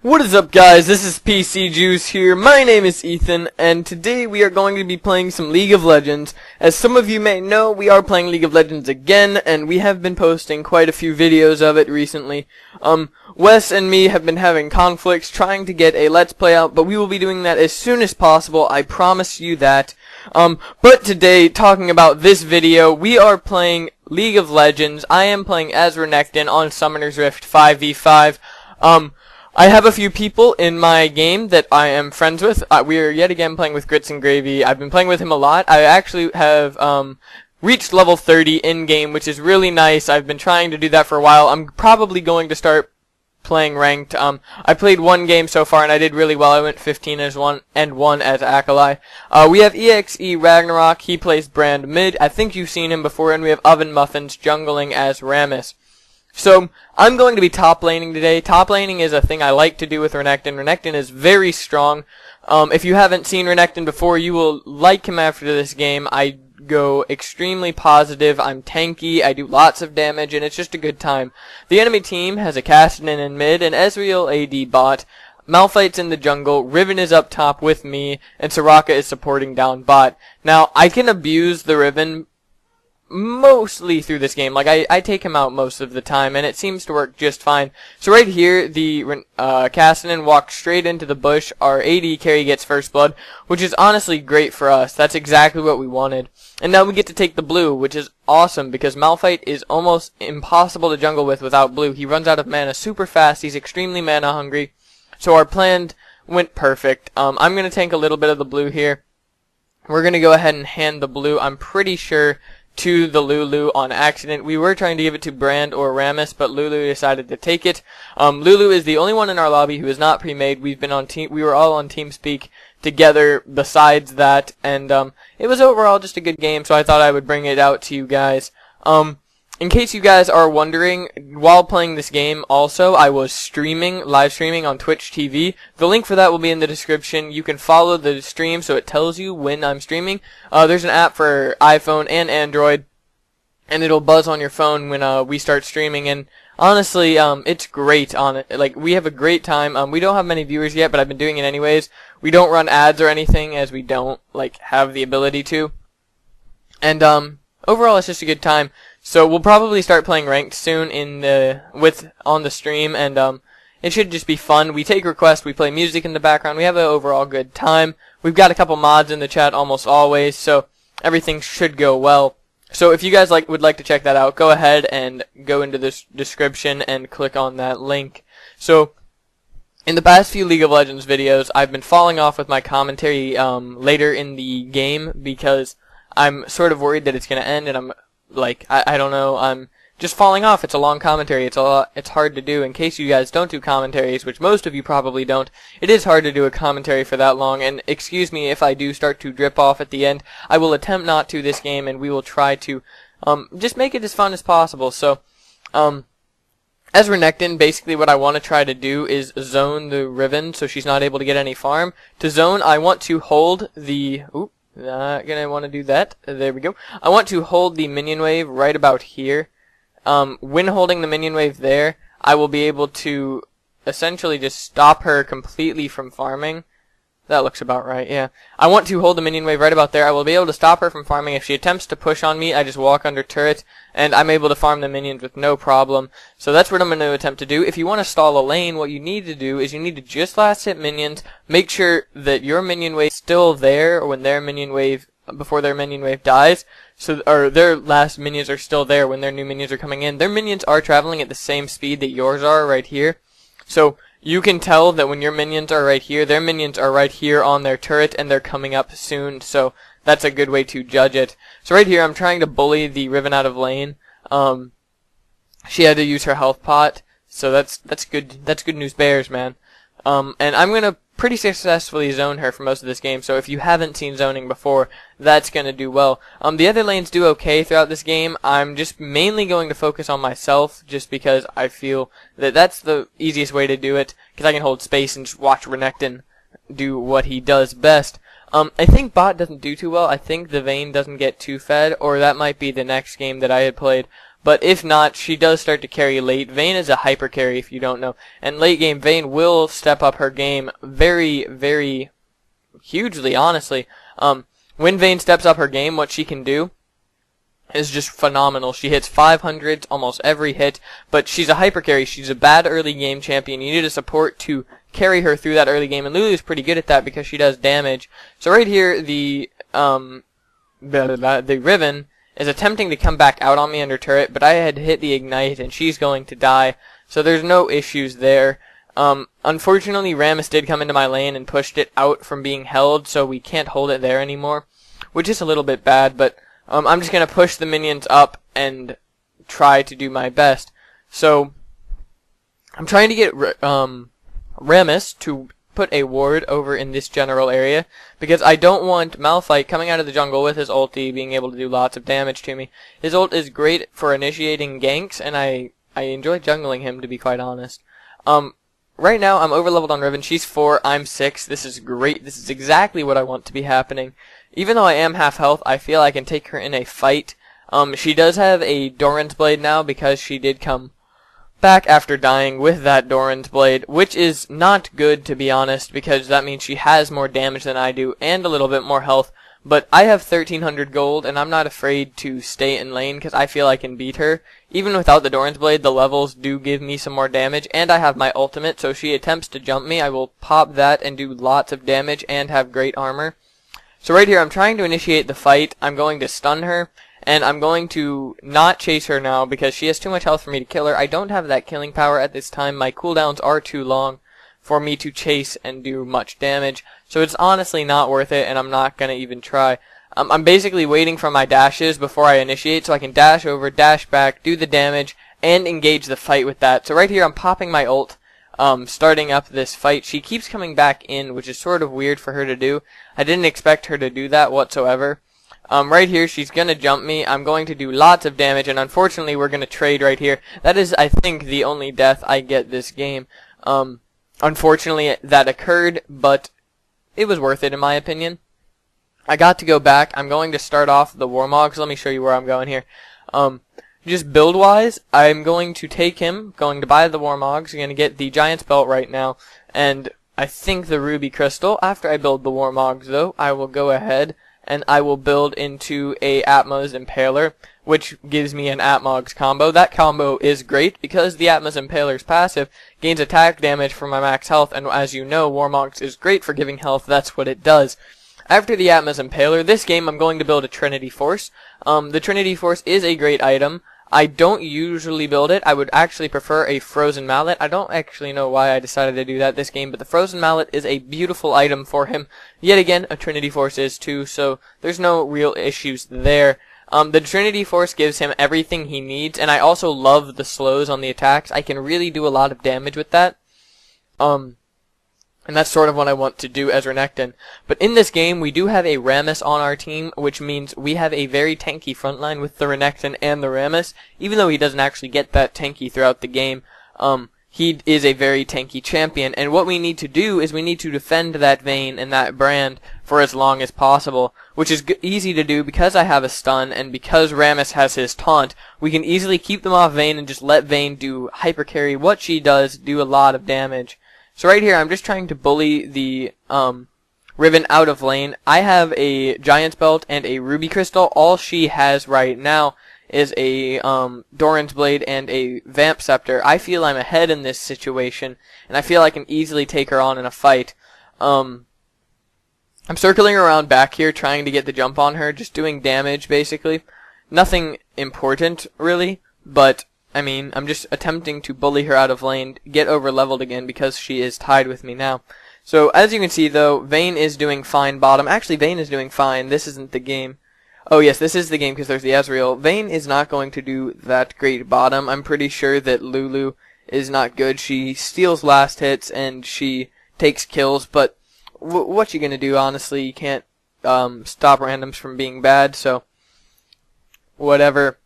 What is up, guys? This is PCJews here. My name is Ethan, and today we are going to be playing some League of Legends. As some of you may know, we are playing League of Legends again, and we have been posting quite a few videos of it recently. Wes and me have been having conflicts trying to get a Let's Play out, but we will be doing that as soon as possible, I promise you that. But today, talking about this video, we are playing League of Legends. I am playing as Renekton on Summoner's Rift 5v5. I have a few people in my game that I am friends with. We are yet again playing with Grits and Gravy. I've been playing with him a lot. I actually have reached level 30 in-game, which is really nice. I've been trying to do that for a while. I'm probably going to start playing ranked. I played one game so far, and I did really well. I went 15 as 1 and 1 as Akalai. We have EXE Ragnarok. He plays Brand mid. I think you've seen him before, and we have Oven Muffins jungling as Rammus. So, I'm going to be top laning today. Top laning is a thing I like to do with Renekton. Renekton is very strong. If you haven't seen Renekton before, you will like him after this game. I go extremely positive. I'm tanky. I do lots of damage, and it's just a good time. The enemy team has a Cassidy in mid, an Ezreal AD bot. Malphite's in the jungle, Riven is up top with me, and Soraka is supporting down bot. Now, I can abuse the Riven mostly through this game. Like, I take him out most of the time, and it seems to work just fine. So right here, the Cassidy walks straight into the bush. Our AD carry gets first blood, which is honestly great for us. That's exactly what we wanted. And now we get to take the blue, which is awesome, because Malphite is almost impossible to jungle with without blue. He runs out of mana super fast. He's extremely mana hungry. So our plan went perfect. I'm going to tank a little bit of the blue here. We're going to go ahead and hand the blue, I'm pretty sure, to the Lulu on accident. We were trying to give it to Brand or Rammus, but Lulu decided to take it. Lulu is the only one in our lobby who is not pre-made. We were all on TeamSpeak together besides that, and it was overall just a good game, so I thought I would bring it out to you guys. In case you guys are wondering, while playing this game also, I was live streaming on Twitch TV. The link for that will be in the description. You can follow the stream so it tells you when I'm streaming. There's an app for iPhone and Android, and it'll buzz on your phone when we start streaming, and honestly, it's great on it. Like, we have a great time. We don't have many viewers yet, but I've been doing it anyways. We don't run ads or anything, as we don't, like, have the ability to. And, overall, it's just a good time. So we'll probably start playing ranked soon on the stream, and it should just be fun. We take requests, we play music in the background, we have an overall good time. We've got a couple mods in the chat almost always, so everything should go well. So if you guys would like to check that out, go ahead and go into this description and click on that link. So in the past few League of Legends videos, I've been falling off with my commentary later in the game because I'm sort of worried that it's going to end, and I'm like, I don't know, I'm just falling off. It's a long commentary. It's hard to do. In case you guys don't do commentaries, which most of you probably don't, it is hard to do a commentary for that long, and excuse me if I do start to drip off at the end. I will attempt not to this game, and we will try to just make it as fun as possible. So, as Renekton, basically what I want to try to do is zone the Riven so she's not able to get any farm. To zone, I want to hold the... Oop. Not gonna want to do that. There we go. I want to hold the minion wave right about here. When holding the minion wave there, I will be able to essentially just stop her completely from farming. That looks about right, yeah. I want to hold the minion wave right about there. I will be able to stop her from farming. If she attempts to push on me, I just walk under turret, and I'm able to farm the minions with no problem. So that's what I'm going to attempt to do. If you want to stall a lane, what you need to do is you need to just last hit minions, make sure that your minion wave is still there when their minion wave, before their minion wave dies, or their last minions are still there when their new minions are coming in. Their minions are traveling at the same speed that yours are right here. So you can tell that when your minions are right here, their minions are right here on their turret, and they're coming up soon, so that's a good way to judge it. So right here, I'm trying to bully the Riven out of lane. She had to use her health pot, so that's good news bears, man. And I'm gonna pretty successfully zone her for most of this game, so if you haven't seen zoning before, that's going to do well. The other lanes do okay throughout this game. I'm just mainly going to focus on myself, just because I feel that that's the easiest way to do it, because I can hold space and just watch Renekton do what he does best. I think bot doesn't do too well. I think the Vayne doesn't get too fed, or that might be the next game that I had played. but if not, she does start to carry late. Vayne is a hyper carry if you don't know, and late game Vayne will step up her game very, very hugely, honestly. When Vayne steps up her game, what she can do is just phenomenal. She hits 500s almost every hit, but she's a hyper carry. She's a bad early game champion. You need a support to carry her through that early game, and Lulu's pretty good at that because she does damage. So right here, the Riven is attempting to come back out on me under turret, but I had hit the ignite and she's going to die, so there's no issues there. Unfortunately, Rammus did come into my lane and pushed it out from being held, so we can't hold it there anymore, which is a little bit bad, but I'm just going to push the minions up and try to do my best. So I'm trying to get Rammus to put a ward over in this general area, because I don't want Malphite coming out of the jungle with his ulti being able to do lots of damage to me. His ult is great for initiating ganks, and I enjoy jungling him, to be quite honest. Right now I'm overleveled on Riven. She's 4, I'm 6. This is great. This is exactly what I want to be happening. Even though I am half health, I feel I can take her in a fight. She does have a Doran's Blade now because she did come back after dying with that Doran's Blade, which is not good, to be honest, because that means she has more damage than I do and a little bit more health. But I have 1300 gold, and I'm not afraid to stay in lane because I feel I can beat her. Even without the Doran's Blade, the levels do give me some more damage, and I have my ultimate, so if she attempts to jump me, I will pop that and do lots of damage and have great armor. So right here, I'm trying to initiate the fight. I'm going to stun her, and I'm going to not chase her now because she has too much health for me to kill her. I don't have that killing power at this time. My cooldowns are too long for me to chase and do much damage, so it's honestly not worth it, and I'm not going to even try. I'm basically waiting for my dashes before I initiate so I can dash over, dash back, do the damage, and engage the fight with that. So right here I'm popping my ult, starting up this fight. She keeps coming back in, which is sort of weird for her to do. I didn't expect her to do that whatsoever. Right here, she's going to jump me. I'm going to do lots of damage, and unfortunately we're going to trade right here. That is, I think, the only death I get this game. Unfortunately, that occurred, but it was worth it in my opinion. I got to go back. I'm going to start off the Warmogs. Let me show you where I'm going here. Just build-wise, I'm going to take him, going to buy the Warmogs. I'm going to get the Giant's Belt right now, and I think the Ruby Crystal. After I build the Warmogs, though, I will go ahead and I will build into a Atma's Impaler, which gives me an Atmogs combo. That combo is great because the Atma's Impaler's passive gains attack damage for my max health, and as you know, Warmogs is great for giving health. That's what it does. After the Atma's Impaler, this game I'm going to build a Trinity Force. The Trinity Force is a great item. I don't usually build it. I would actually prefer a Frozen Mallet. I don't actually know why I decided to do that this game, but the Frozen Mallet is a beautiful item for him. Yet again, a Trinity Force is too, so there's no real issues there. The Trinity Force gives him everything he needs, and I also love the slows on the attacks. I can really do a lot of damage with that. And that's sort of what I want to do as Renekton. But in this game, we do have a Rammus on our team, which means we have a very tanky frontline with the Renekton and the Rammus. Even though he doesn't actually get that tanky throughout the game, he is a very tanky champion. And what we need to do is we need to defend that Vayne and that brand for as long as possible, which is easy to do because I have a stun and because Rammus has his taunt. We can easily keep them off Vayne and just let Vayne do hyper carry what she does, do a lot of damage. So right here, I'm just trying to bully the Riven out of lane. I have a Giant's Belt and a Ruby Crystal. All she has right now is a Doran's Blade and a Vamp Scepter. I feel I'm ahead in this situation, and I feel I can easily take her on in a fight. I'm circling around back here trying to get the jump on her, just doing damage basically. Nothing important really, but I mean, I'm just attempting to bully her out of lane, get over leveled again because she is tied with me now. So as you can see though, Vayne is doing fine bottom. Actually, Vayne is doing fine. This isn't the game. Oh yes, this is the game because there's the Ezreal. Vayne is not going to do that great bottom. I'm pretty sure that Lulu is not good. She steals last hits and she takes kills, but what you gonna do, honestly? You can't stop randoms from being bad, so whatever.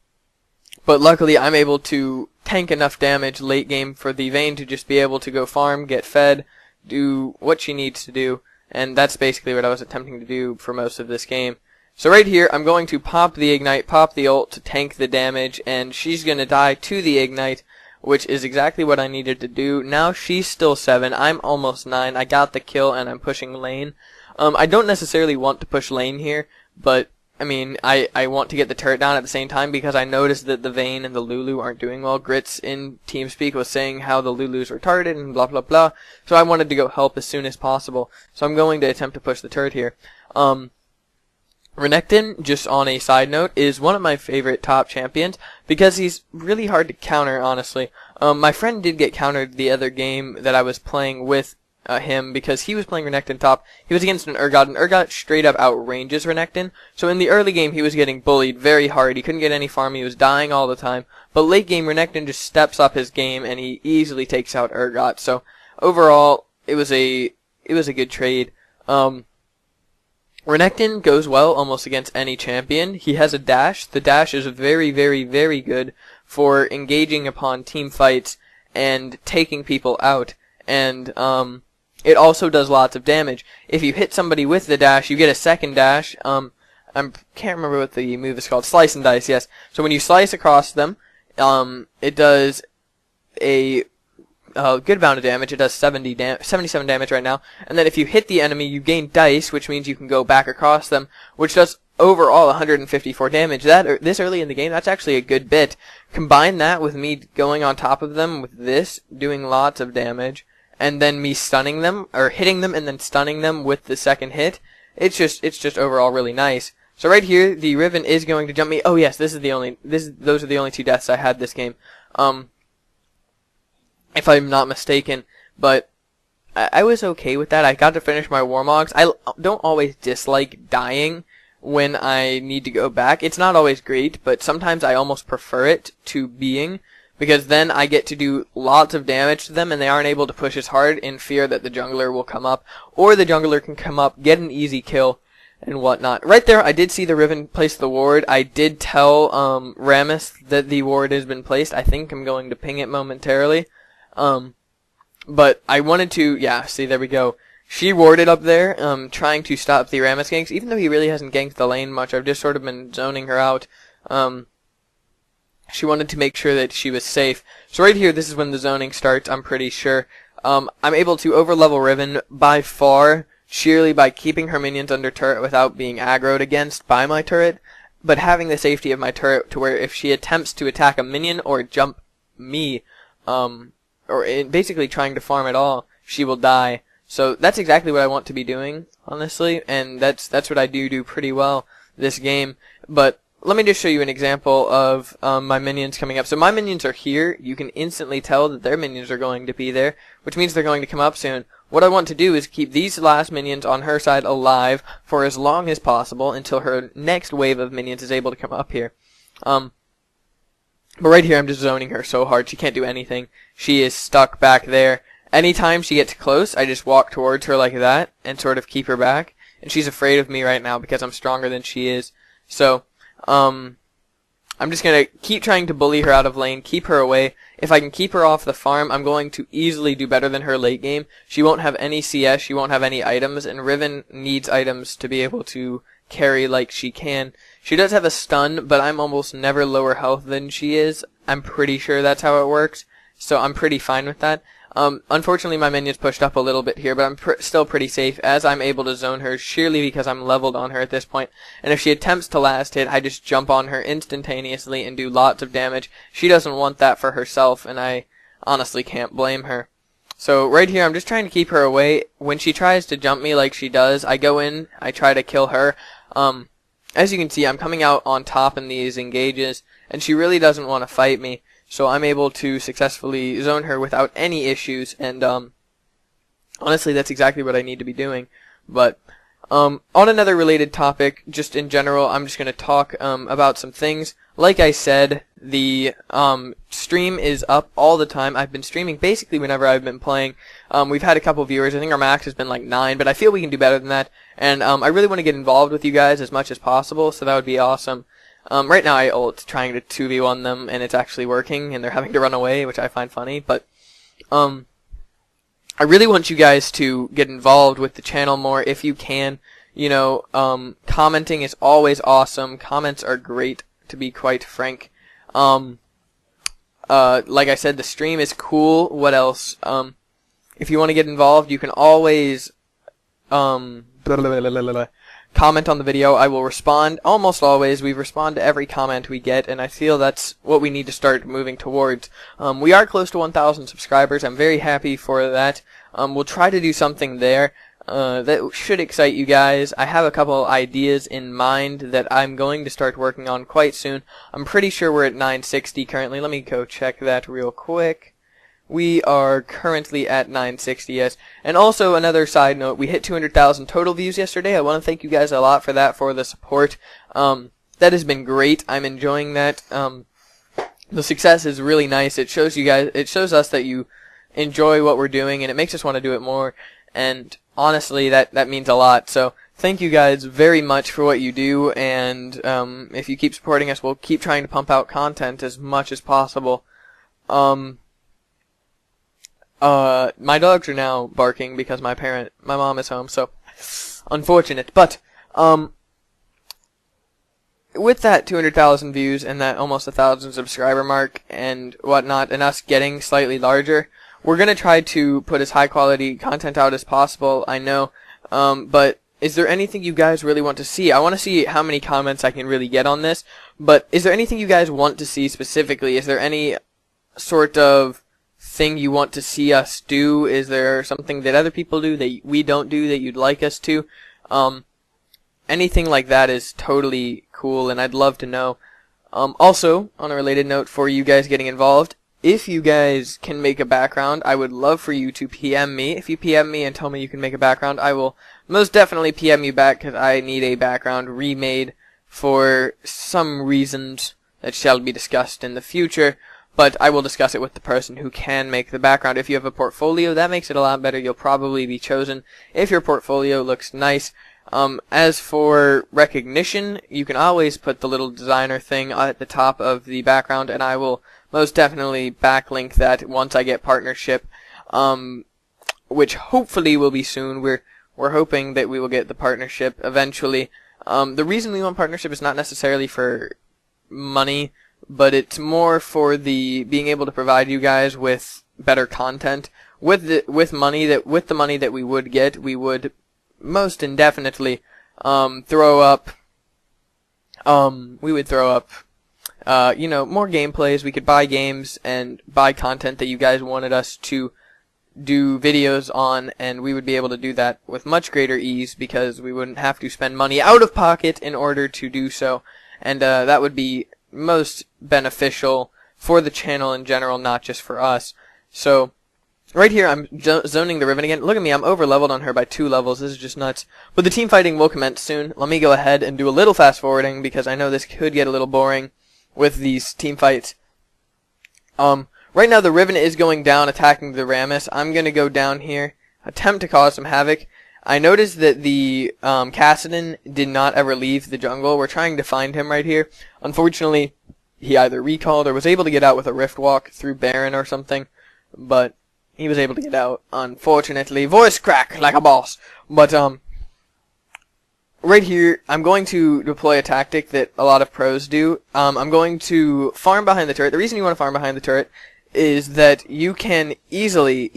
But luckily, I'm able to tank enough damage late game for the Vayne to just be able to go farm, get fed, do what she needs to do, and that's basically what I was attempting to do for most of this game. So right here, I'm going to pop the ignite, pop the ult to tank the damage, and she's going to die to the ignite, which is exactly what I needed to do. Now she's still 7, I'm almost 9, I got the kill, and I'm pushing lane. I don't necessarily want to push lane here, but, I mean, I want to get the turret down at the same time because I noticed that the Vayne and the Lulu aren't doing well. Grits in TeamSpeak was saying how the Lulus were retarded and blah blah blah, so I wanted to go help as soon as possible. So I'm going to attempt to push the turret here. Renekton, just on a side note, is one of my favorite top champions because he's really hard to counter, honestly. My friend did get countered the other game that I was playing with him because he was playing Renekton top. He was against an Urgot, and Urgot straight up outranges Renekton. So in the early game, he was getting bullied very hard. He couldn't get any farm. He was dying all the time. But late game, Renekton just steps up his game, and he easily takes out Urgot. So overall, it was a good trade. Renekton goes well almost against any champion. He has a dash. The dash is very, very, very good for engaging upon team fights and taking people out. And it also does lots of damage. If you hit somebody with the dash, you get a second dash. I can't remember what the move is called. Slice and dice, yes. So when you slice across them, it does a good amount of damage. It does 77 damage right now. And then if you hit the enemy, you gain dice, which means you can go back across them, which does overall 154 damage. This early in the game, that's actually a good bit. Combine that with me going on top of them with this, doing lots of damage, and then me stunning them, or hitting them and then stunning them with the second hit. It's just overall really nice. So right here, the Riven is going to jump me. Oh yes, those are the only 2 deaths I had this game. If I'm not mistaken, but I was okay with that. I got to finish my Warmogs. I don't always dislike dying when I need to go back. It's not always great, but sometimes I almost prefer it to being, because then I get to do lots of damage to them and they aren't able to push as hard in fear that the jungler will come up, or the jungler can come up, get an easy kill, and whatnot. Right there, I did see the Riven place the ward. I did tell Rammus that the ward has been placed. I think I'm going to ping it momentarily. But I wanted to, yeah, see, there we go. She warded up there, trying to stop the Rammus ganks, even though he really hasn't ganked the lane much. I've just sort of been zoning her out. She wanted to make sure that she was safe. So right here, this is when the zoning starts, I'm pretty sure. I'm able to overlevel Riven by far, sheerly by keeping her minions under turret without being aggroed against by my turret, but having the safety of my turret to where if she attempts to attack a minion or jump me, basically trying to farm at all, she will die. So that's exactly what I want to be doing, honestly, and that's what I do pretty well this game. But let me just show you an example of my minions coming up. So my minions are here. You can instantly tell that their minions are going to be there, which means they're going to come up soon. What I want to do is keep these last minions on her side alive for as long as possible until her next wave of minions is able to come up here. But right here, I'm just zoning her so hard, she can't do anything. She is stuck back there. Anytime she gets close, I just walk towards her like that and sort of keep her back. And she's afraid of me right now because I'm stronger than she is. So, I'm just going to keep trying to bully her out of lane, keep her away. If I can keep her off the farm, I'm going to easily do better than her late game. She won't have any CS, she won't have any items, and Riven needs items to be able to carry like she can. She does have a stun, but I'm almost never lower health than she is. I'm pretty sure that's how it works, so I'm pretty fine with that. Unfortunately, my minions pushed up a little bit here, but I'm still pretty safe as I'm able to zone her sheerly because I'm leveled on her at this point. And if she attempts to last hit, I just jump on her instantaneously and do lots of damage. She doesn't want that for herself, and I honestly can't blame her. So right here, I'm just trying to keep her away. When she tries to jump me like she does, I go in, I try to kill her. As you can see, I'm coming out on top in these engages, and she really doesn't want to fight me. So I'm able to successfully zone her without any issues, and honestly, that's exactly what I need to be doing. But on another related topic, just in general, I'm just going to talk about some things. Like I said, the stream is up all the time. I've been streaming basically whenever I've been playing. We've had a couple viewers. I think our max has been like 9, but I feel we can do better than that. And I really want to get involved with you guys as much as possible, so that would be awesome. Right now I ult trying to 2v1 them, and it's actually working, and they're having to run away, which I find funny. But I really want you guys to get involved with the channel more if you can. You know, Commenting is always awesome. Comments are great, to be quite frank. Like I said, the stream is cool. What else? If you want to get involved, you can always comment on the video. I will respond almost always. We respond to every comment we get, and I feel that's what we need to start moving towards. We are close to 1,000 subscribers. I'm very happy for that. We'll try to do something there that should excite you guys. I have a couple ideas in mind that I'm going to start working on quite soon. I'm pretty sure we're at 960 currently. Let me go check that real quick. We are currently at 960, yes. And also, another side note, we hit 200,000 total views yesterday. I want to thank you guys a lot for that, for the support. That has been great. I'm enjoying that. The success is really nice. It shows you guys, it shows us that you enjoy what we're doing, and it makes us want to do it more. And honestly, that means a lot. So, thank you guys very much for what you do, and if you keep supporting us, we'll keep trying to pump out content as much as possible. My dogs are now barking because my mom is home, so unfortunate. But with that 200,000 views and that almost 1,000 subscriber mark and whatnot, and us getting slightly larger, we're gonna try to put as high quality content out as possible. I know, but is there anything you guys really want to see? I want to see how many comments I can really get on this. But is there anything you guys want to see specifically? Is there any sort of thing you want to see us do? Is there something that other people do that we don't do that you'd like us to? Anything like that is totally cool, and I'd love to know. Also, on a related note, for you guys getting involved, if you guys can make a background, I would love for you to PM me. If you PM me and tell me you can make a background, I will most definitely PM you back, because I need a background remade for some reasons that shall be discussed in the future. But I will discuss it with the person who can make the background. If you have a portfolio, that makes it a lot better. You'll probably be chosen if your portfolio looks nice. As for recognition, you can always put the little designer thing at the top of the background, and I will most definitely backlink that once I get partnership, which hopefully will be soon. We're hoping that we will get the partnership eventually. The reason we want partnership is not necessarily for money, but it's more for the being able to provide you guys with better content. With the money that we would get, we would most indefinitely throw up more gameplays. We could buy games and buy content that you guys wanted us to do videos on, and we would be able to do that with much greater ease because we wouldn't have to spend money out of pocket in order to do so, and that would be most beneficial for the channel in general, not just for us. So right here I'm zoning the Riven again. Look at me, I'm over leveled on her by 2 levels. This is just nuts. But the team fighting will commence soon. Let me go ahead and do a little fast forwarding because I know this could get a little boring with these team fights. Right now the Riven is going down, attacking the Rammus. I'm gonna go down here, attempt to cause some havoc. I noticed that the Kassadin did not ever leave the jungle. We're trying to find him right here. Unfortunately, he either recalled or was able to get out with a rift walk through Baron or something. But he was able to get out, unfortunately. Voice crack like a boss. But right here, I'm going to deploy a tactic that a lot of pros do. I'm going to farm behind the turret. The reason you want to farm behind the turret is that you can easily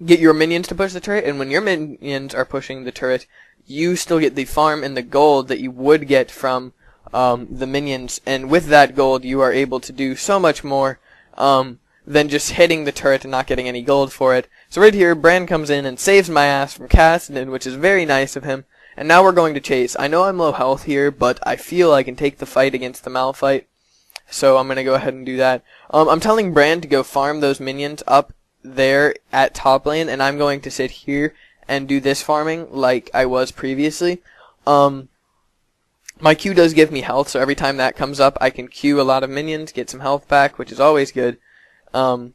get your minions to push the turret, and when your minions are pushing the turret, you still get the farm and the gold that you would get from the minions, and with that gold you are able to do so much more than just hitting the turret and not getting any gold for it. So right here, Bran comes in and saves my ass from Kassadin, which is very nice of him, and now we're going to chase. I know I'm low health here, but I feel I can take the fight against the Malphite, so I'm going to go ahead and do that. I'm telling Bran to go farm those minions up there at top lane, and I'm going to sit here and do this farming like I was previously. My Q does give me health, so every time that comes up I can Q a lot of minions, get some health back, which is always good. But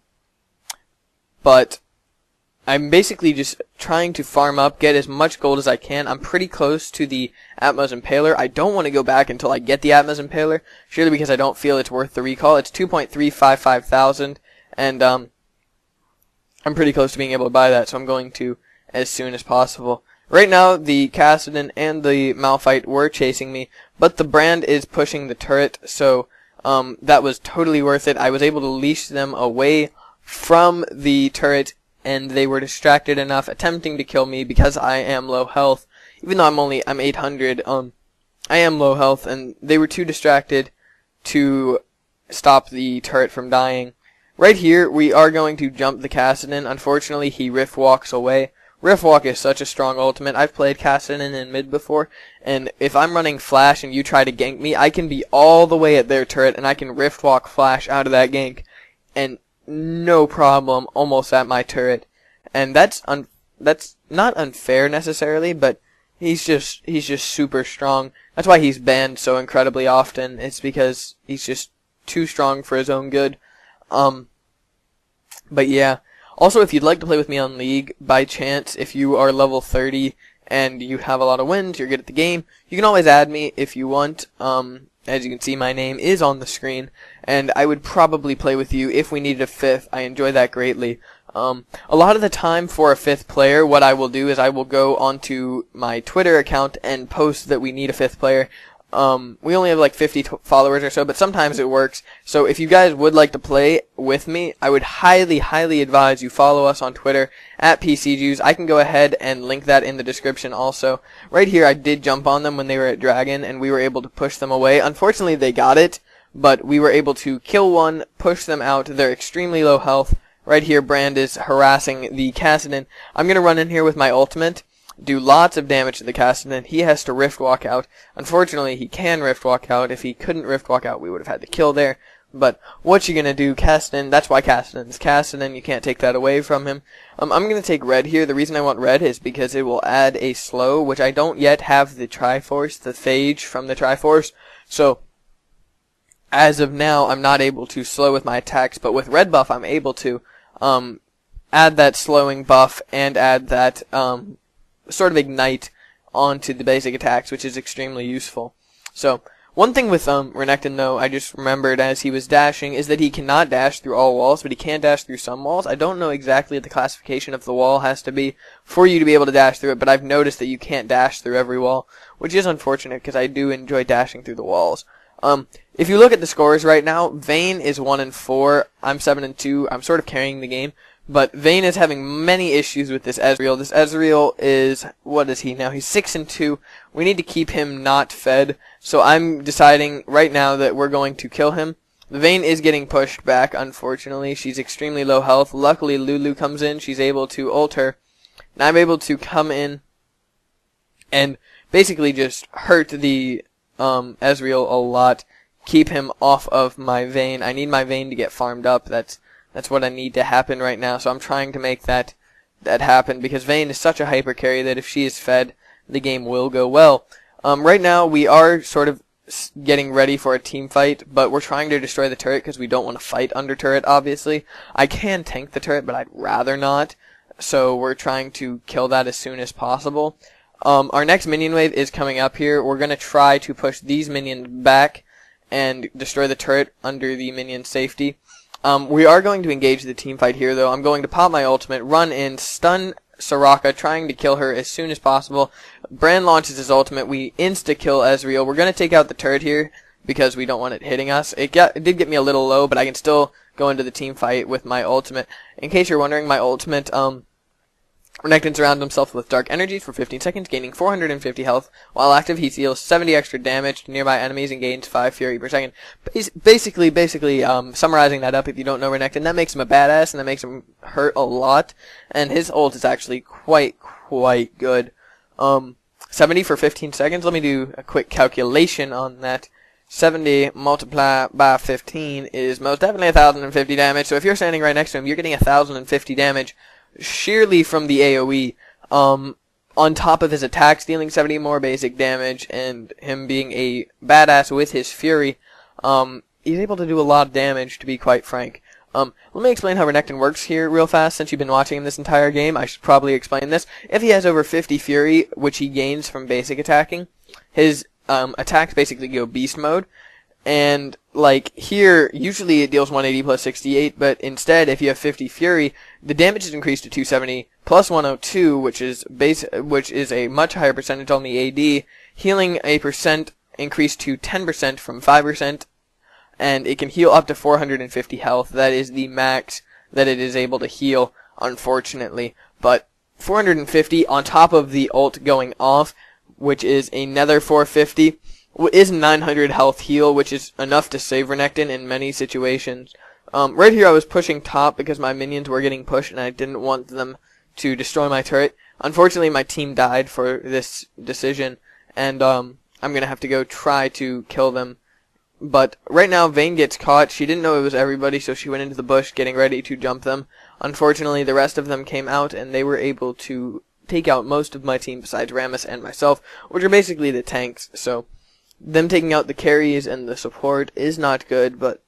I'm basically just trying to farm up, get as much gold as I can. I'm pretty close to the Atma's Impaler. I don't want to go back until I get the Atma's Impaler, surely because I don't feel it's worth the recall. It's 2.355 thousand, and I'm pretty close to being able to buy that, so I'm going to as soon as possible. Right now, the Kassadin and the Malphite were chasing me, but the Brand is pushing the turret, so that was totally worth it. I was able to leash them away from the turret, and they were distracted enough, attempting to kill me because I am low health. Even though I'm 800, I am low health, and they were too distracted to stop the turret from dying. Right here, we are going to jump the Kassadin. Unfortunately, he Rift Walks away. Rift Walk is such a strong ultimate. I've played Kassadin in mid before, and if I'm running Flash and you try to gank me, I can be all the way at their turret, and I can Rift Walk Flash out of that gank, and no problem, almost at my turret. And that's not unfair necessarily, but he's just super strong. That's why he's banned so incredibly often. It's because he's just too strong for his own good. But yeah. Also, if you'd like to play with me on League, by chance, if you are level 30 and you have a lot of wins, you're good at the game, you can always add me if you want. As you can see, my name is on the screen, and I would probably play with you if we needed a 5th. I enjoy that greatly. A lot of the time for a 5th player, what I will do is I will go onto my Twitter account and post that we need a 5th player. We only have like 50 followers or so, but sometimes it works. So if you guys would like to play with me, I would highly advise you follow us on Twitter at PCJews. I can go ahead and link that in the description also. Right here, I did jump on them when they were at Dragon, and we were able to push them away. Unfortunately, they got it, but we were able to kill one, push them out. They're extremely low health. Right here, Brand is harassing the Kassadin. I'm going to run in here with my ultimate, do lots of damage to the Kassadin. He has to Rift Walk out. Unfortunately, he can Rift Walk out. If he couldn't Rift Walk out, we would have had the kill there. But what you gonna do, Kassadin? That's why Kassadin's Kassadin. You can't take that away from him. I'm gonna take red here. The reason I want red is because it will add a slow, which I don't yet have the Triforce, the Phage from the Triforce. So as of now, I'm not able to slow with my attacks. But with red buff, I'm able to add that slowing buff and add that sort of ignite onto the basic attacks, which is extremely useful. So one thing with Renekton, though, I just remembered as he was dashing, is that he cannot dash through all walls, but he can dash through some walls. I don't know exactly what the classification of the wall has to be for you to be able to dash through it, but I've noticed that you can't dash through every wall, which is unfortunate because I do enjoy dashing through the walls. If you look at the scores right now, Vayne is 1-4, I'm 7-2, I'm sort of carrying the game. But Vayne is having many issues with this Ezreal. This Ezreal is, what is he now? He's 6-2. We need to keep him not fed. So I'm deciding right now that we're going to kill him. The Vayne is getting pushed back, unfortunately. She's extremely low health. Luckily, Lulu comes in. She's able to ult her. And I'm able to come in and basically just hurt the Ezreal a lot. Keep him off of my Vayne. I need my Vayne to get farmed up. That's what I need to happen right now, so I'm trying to make that happen, because Vayne is such a hyper carry that if she is fed, the game will go well. Right now, we are sort of getting ready for a team fight, but we're trying to destroy the turret because we don't want to fight under turret, obviously. I can tank the turret, but I'd rather not, so we're trying to kill that as soon as possible. Our next minion wave is coming up here. We're going to try to push these minions back and destroy the turret under the minion safety. We are going to engage the team fight here, though. I'm going to pop my ultimate, run in, stun Soraka, trying to kill her as soon as possible. Brand launches his ultimate. We insta-kill Ezreal. We're going to take out the turret here because we don't want it hitting us. It did get me a little low, but I can still go into the team fight with my ultimate. In case you're wondering, my ultimate, Renekton surrounds himself with dark energies for 15 seconds, gaining 450 health. While active, he deals 70 extra damage to nearby enemies and gains 5 fury per second. Basically, summarizing that up, if you don't know Renekton, that makes him a badass, and that makes him hurt a lot. And his ult is actually quite good. 70 for 15 seconds. Let me do a quick calculation on that. 70 multiplied by 15 is most definitely 1,050 damage. So if you're standing right next to him, you're getting 1,050 damage. Sheerly from the AoE, on top of his attacks dealing 70 more basic damage, and him being a badass with his fury, he's able to do a lot of damage, to be quite frank. Let me explain how Renekton works here real fast. Since you've been watching him this entire game, I should probably explain this. If he has over 50 fury, which he gains from basic attacking, his attacks basically go beast mode, And like here, usually it deals 180 plus 68, but instead, if you have 50 Fury, the damage is increased to 270 plus 102, which is a much higher percentage on the AD, healing a percent increased to 10% from 5%, and it can heal up to 450 health. That is the max that it is able to heal, unfortunately. But 450 on top of the ult going off, which is another 450, is 900 health heal, which is enough to save Renekton in many situations. Right here I was pushing top because my minions were getting pushed and I didn't want them to destroy my turret. Unfortunately, my team died for this decision, and I'm going to have to go try to kill them. But right now, Vayne gets caught. She didn't know it was everybody, so she went into the bush getting ready to jump them. Unfortunately, the rest of them came out, and they were able to take out most of my team besides Rammus and myself, which are basically the tanks. So them taking out the carries and the support is not good, but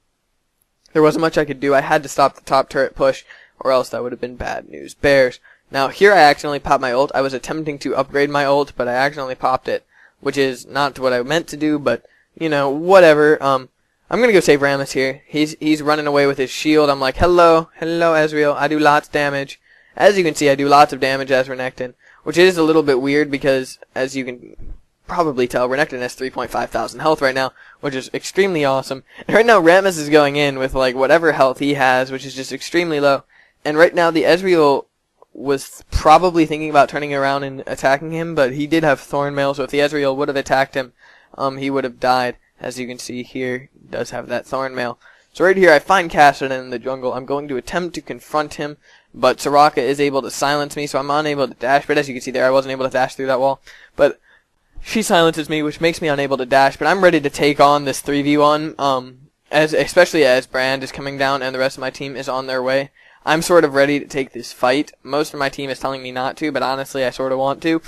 there wasn't much I could do. I had to stop the top turret push, or else that would have been bad news bears. Now, here I accidentally popped my ult. I was attempting to upgrade my ult, but I accidentally popped it, which is not what I meant to do, but you know, whatever. I'm gonna go save Rammus here. He's running away with his shield. I'm like, hello, Ezreal. I do lots of damage. As you can see, I do lots of damage as Renekton, which is a little bit weird because, as you can probably tell, Renekton has 3.5 thousand health right now, which is extremely awesome. And right now, Rammus is going in with like whatever health he has, which is just extremely low. And right now, the Ezreal was probably thinking about turning around and attacking him, but he did have Thornmail, so if the Ezreal would have attacked him, he would have died. As you can see here, he does have that Thornmail. So right here, I find Cassidy in the jungle. I'm going to attempt to confront him, but Soraka is able to silence me, so I'm unable to dash. But as you can see there, I wasn't able to dash through that wall. But she silences me, which makes me unable to dash. But I'm ready to take on this 3v1, especially as Brand is coming down and the rest of my team is on their way. I'm sort of ready to take this fight. Most of my team is telling me not to, but honestly, I sort of want to.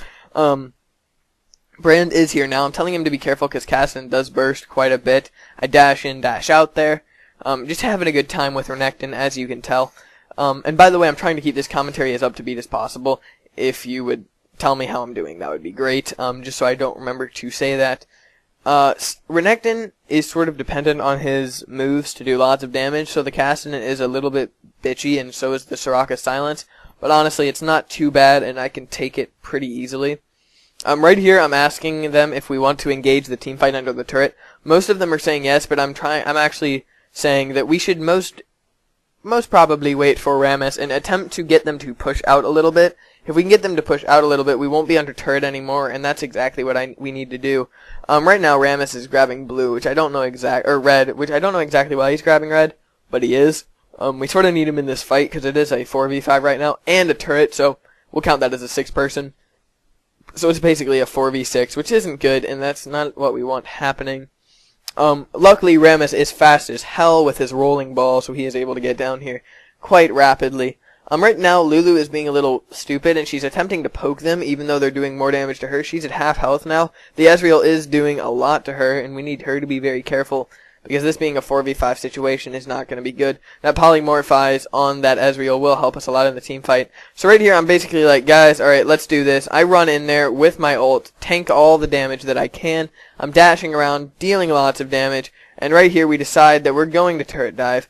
Brand is here now. I'm telling him to be careful because Cassidy does burst quite a bit. I dash in, dash out there. Just having a good time with Renekton, as you can tell. And by the way, I'm trying to keep this commentary as up to beat as possible. If you would tell me how I'm doing, that would be great. Just so I don't remember to say that. Renekton is sort of dependent on his moves to do lots of damage, so the Cassidy is a little bit bitchy, and so is the Soraka Silence. But honestly, it's not too bad, and I can take it pretty easily. Right here, I'm asking them if we want to engage the team fight under the turret. Most of them are saying yes, but I'm actually saying that we should most probably wait for Rammus and attempt to get them to push out a little bit. If we can get them to push out a little bit, we won't be under turret anymore, and that's exactly what we need to do. Right now, Rammus is grabbing blue, which I don't know red, which I don't know exactly why he's grabbing red, but he is. We sort of need him in this fight because it is a 4v5 right now and a turret, so we'll count that as a 6-person. So it's basically a 4v6, which isn't good, and that's not what we want happening. Luckily, Rammus is fast as hell with his rolling ball, so he is able to get down here quite rapidly. Right now, Lulu is being a little stupid, and she's attempting to poke them, even though they're doing more damage to her. She's at half health now. The Ezreal is doing a lot to her, and we need her to be very careful, because this being a 4v5 situation is not going to be good. That polymorphize on that Ezreal will help us a lot in the team fight. So right here, I'm basically like, guys, alright, let's do this. I run in there with my ult, tank all the damage that I can. I'm dashing around, dealing lots of damage, and right here we decide that we're going to turret dive.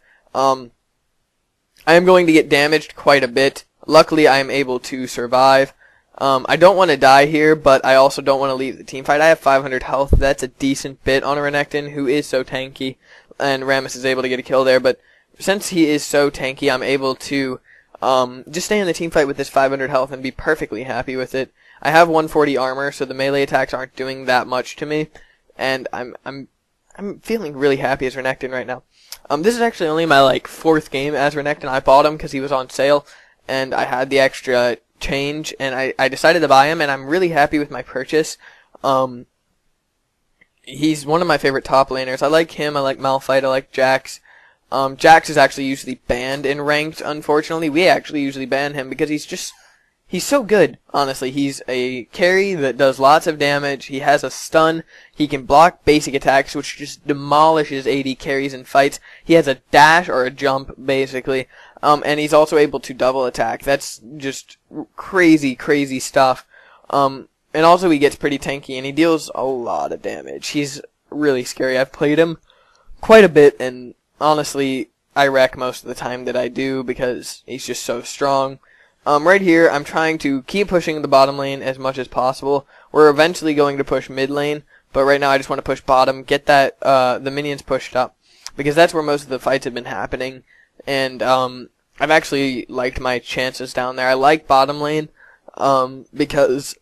I am going to get damaged quite a bit. Luckily, I am able to survive. I don't want to die here, but I also don't want to leave the team fight. I have 500 health. That's a decent bit on a Renekton, who is so tanky, and Rammus is able to get a kill there. But since he is so tanky, I'm able to just stay in the team fight with this 500 health and be perfectly happy with it. I have 140 armor, so the melee attacks aren't doing that much to me, and I'm feeling really happy as Renekton right now. This is actually only my like 4th game as Renekton. I bought him because he was on sale, and I had the extra change, and I decided to buy him, and I'm really happy with my purchase. He's one of my favorite top laners. I like him, I like Malphite, I like Jax. Jax is actually usually banned in ranked, unfortunately. We actually usually ban him because he's so good, honestly. He's a carry that does lots of damage. He has a stun. He can block basic attacks, which just demolishes AD carries in fights. He has a dash or a jump, basically. And he's also able to double attack. That's just crazy, crazy stuff. And also he gets pretty tanky, and he deals a lot of damage. He's really scary. I've played him quite a bit, and honestly, I wreck most of the time that I do because he's just so strong. Right here, I'm trying to keep pushing the bottom lane as much as possible. We're eventually going to push mid lane, but right now I just want to push bottom, get that the minions pushed up, because that's where most of the fights have been happening. And I've actually liked my chances down there. I like bottom lane because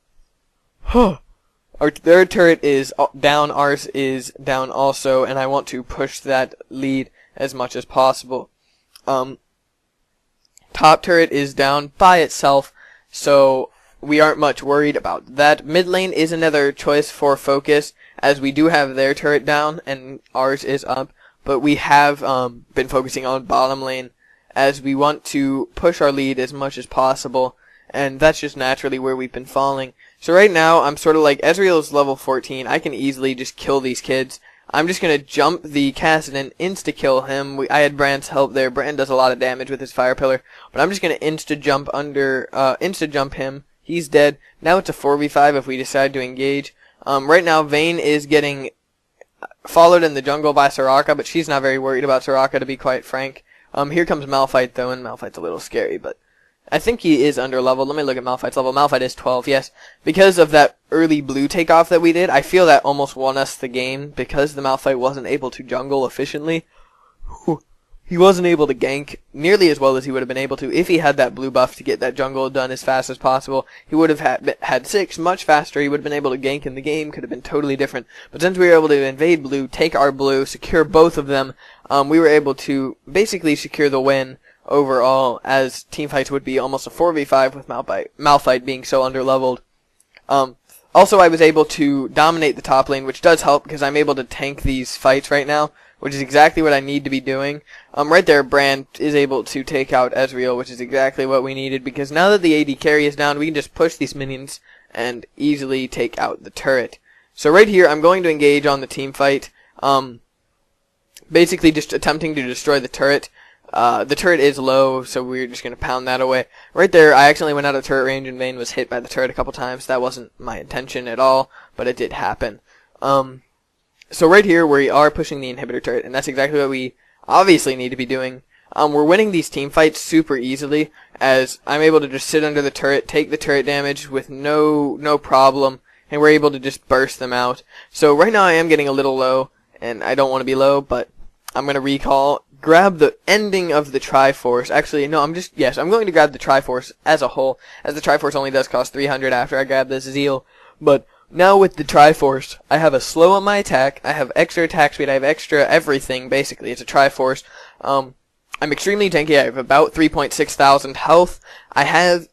their turret is down, ours is down also, and I want to push that lead as much as possible. Top turret is down by itself, so we aren't much worried about that. Mid lane is another choice for focus, as we do have their turret down and ours is up, but we have been focusing on bottom lane as we want to push our lead as much as possible, and that's just naturally where we've been falling. So right now, I'm sort of like, Ezreal's level 14, I can easily just kill these kids. I'm just going to jump the Kassadin, insta-kill him. I had Brand's help there. Brand does a lot of damage with his Fire Pillar. But I'm just going to insta-jump him. He's dead. Now it's a 4v5 if we decide to engage. Right now, Vayne is getting followed in the jungle by Soraka, but she's not very worried about Soraka, to be quite frank. Here comes Malphite, though, and Malphite's a little scary, but I think he is under leveled. Let me look at Malphite's level. Malphite is 12, yes. Because of that early blue takeoff that we did, I feel that almost won us the game because the Malphite wasn't able to jungle efficiently. He wasn't able to gank nearly as well as he would have been able to if he had that blue buff to get that jungle done as fast as possible. He would have had 6 much faster. He would have been able to gank in the game. Could have been totally different. But since we were able to invade blue, take our blue, secure both of them, we were able to basically secure the win overall, as teamfights would be almost a 4v5 with Malphite being so underleveled. Also, I was able to dominate the top lane, which does help because I'm able to tank these fights right now, which is exactly what I need to be doing. Right there, Brand is able to take out Ezreal, which is exactly what we needed, because now that the AD carry is down, we can just push these minions and easily take out the turret. So right here, I'm going to engage on the team fight, basically just attempting to destroy the turret. The turret is low, so we're just going to pound that away. Right there, I accidentally went out of turret range and Vayne was hit by the turret a couple times. That wasn't my intention at all, but it did happen. So right here, we are pushing the inhibitor turret, and that's exactly what we obviously need to be doing. We're winning these team fights super easily, as I'm able to just sit under the turret, take the turret damage with no problem, and we're able to just burst them out. So right now I am getting a little low, and I don't want to be low, but I'm going to recall, grab the ending of the Triforce. Actually, no, I'm going to grab the Triforce as a whole, as the Triforce only does cost 300 after I grab this Zeal. But now with the Triforce, I have a slow on my attack, I have extra attack speed, I have extra everything, basically. It's a Triforce. I'm extremely tanky. I have about 3.6 thousand health. I have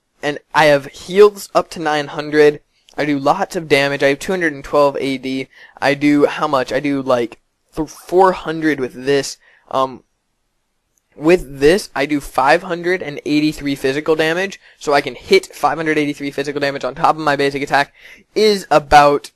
heals up to 900. I do lots of damage. I have 212 AD. I do how much? I do like 400 with this. With this, I do 583 physical damage, so I can hit 583 physical damage on top of my basic attack. Is about,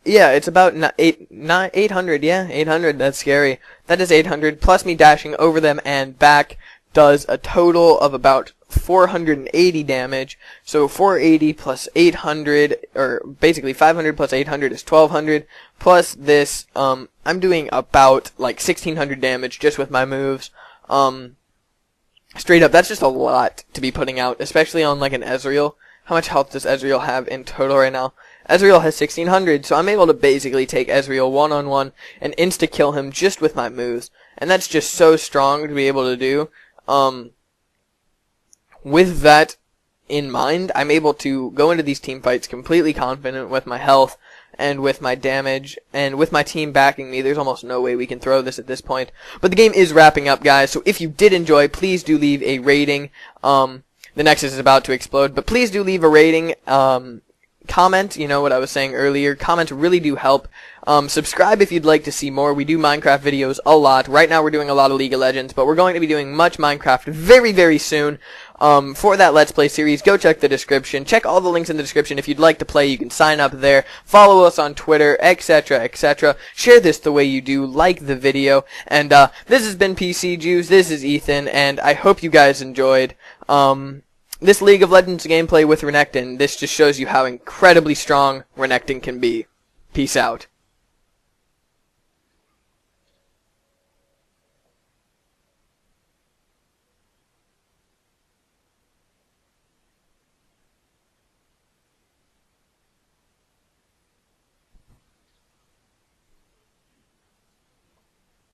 yeah, it's about 800, yeah, 800, that's scary. That is 800, plus me dashing over them and back does a total of about 480 damage. So 480 plus 800, or basically 500 plus 800 is 1200, plus this, I'm doing about like 1600 damage just with my moves. Straight up, that's just a lot to be putting out, especially on like an Ezreal. How much health does Ezreal have in total right now? Ezreal has 1600, so I'm able to basically take Ezreal one-on-one and insta-kill him just with my moves. And that's just so strong to be able to do. With that in mind, I'm able to go into these team fights completely confident with my health and with my damage, and with my team backing me. There's almost no way we can throw this at this point. But the game is wrapping up, guys, so if you did enjoy, please do leave a rating. The Nexus is about to explode, but please do leave a rating. Comment, you know what I was saying earlier. Comments really do help. Subscribe if you'd like to see more. We do Minecraft videos a lot. Right now we're doing a lot of League of Legends, but we're going to be doing much Minecraft very, very soon. For that Let's Play series, go check the description. Check all the links in the description. If you'd like to play, you can sign up there. Follow us on Twitter, etc., etc. Share this the way you do. Like the video. And this has been PCJews. This is Ethan, and I hope you guys enjoyed this League of Legends gameplay with Renekton. This just shows you how incredibly strong Renekton can be. Peace out.